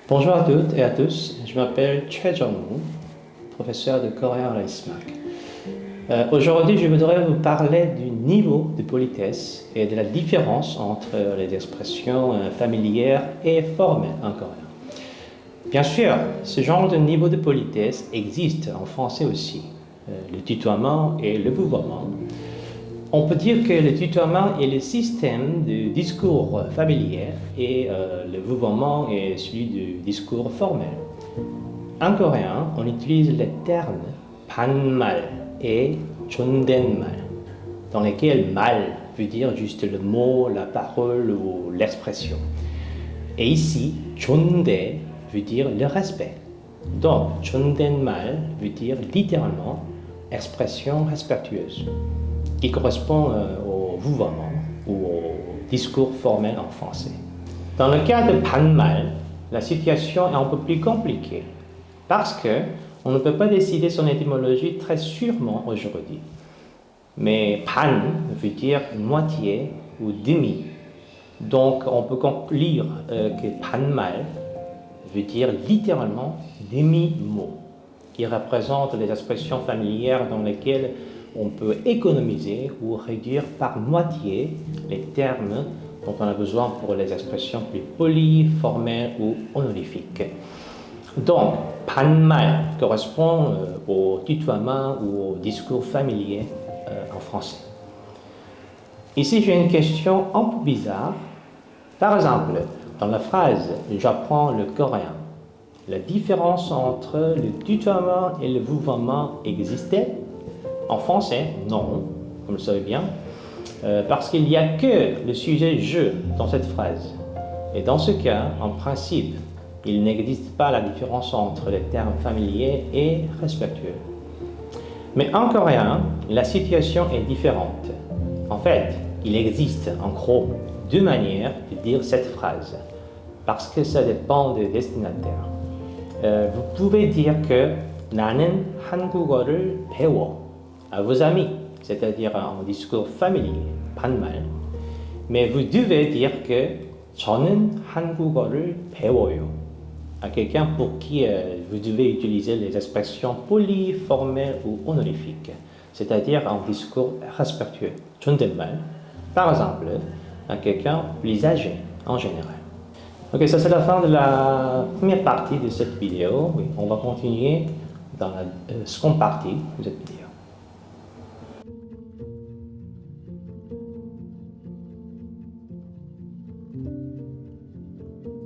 Bonjour à toutes et à tous, je m'appelle Choi Jong-woo, professeur de coréen à l'ISMAC. Aujourd'hui, je voudrais vous parler du niveau de politesse et de la différence entre les expressions familières et formelles en coréen. Bien sûr, ce genre de niveau de politesse existe en français aussi, le tutoiement et le vouvoiement. On peut dire que le tutoiement est le système de discours familier et le vouvoiement est celui du discours formel. En coréen, on utilise les termes 반말 et 존댓말, dans lesquels mal veut dire juste le mot, la parole ou l'expression. Et ici, 존대 veut dire le respect. Donc, 존댓말 veut dire littéralement expression respectueuse, qui correspond au vouvoiement ou au discours formel en français. Dans le cas de 반말, la situation est un peu plus compliquée parce qu'on ne peut pas décider son étymologie très sûrement aujourd'hui. Mais 반 veut dire moitié ou demi. Donc on peut conclure que 반말 veut dire littéralement demi-mot, qui représente les expressions familières dans lesquelles on peut économiser ou réduire par moitié les termes dont on a besoin pour les expressions plus polies, formelles ou honorifiques. Donc, 반말 correspond au tutoiement ou au discours familier en français. Ici, j'ai une question un peu bizarre. Par exemple, dans la phrase « j'apprends le coréen », la différence entre le tutoiement et le vouvoiement existait? En français, non, comme vous le savez bien, parce qu'il n'y a que le sujet « je » dans cette phrase. Et dans ce cas, en principe, il n'existe pas la différence entre les termes familiers et respectueux. Mais en coréen, la situation est différente. En fait, il existe en gros deux manières de dire cette phrase, parce que ça dépend des destinataires. Vous pouvez dire que 나는 한국어를 배워 à vos amis, c'est-à-dire en discours familier, 반말. Mais vous devez dire que 저는 한국어를 배워요 à quelqu'un pour qui vous devez utiliser les expressions polies, formelles ou honorifiques, c'est-à-dire en discours respectueux, 존댓말, par exemple, à quelqu'un plus âgé en général. Ok, ça c'est la fin de la première partie de cette vidéo. Oui, on va continuer dans la seconde partie de cette vidéo.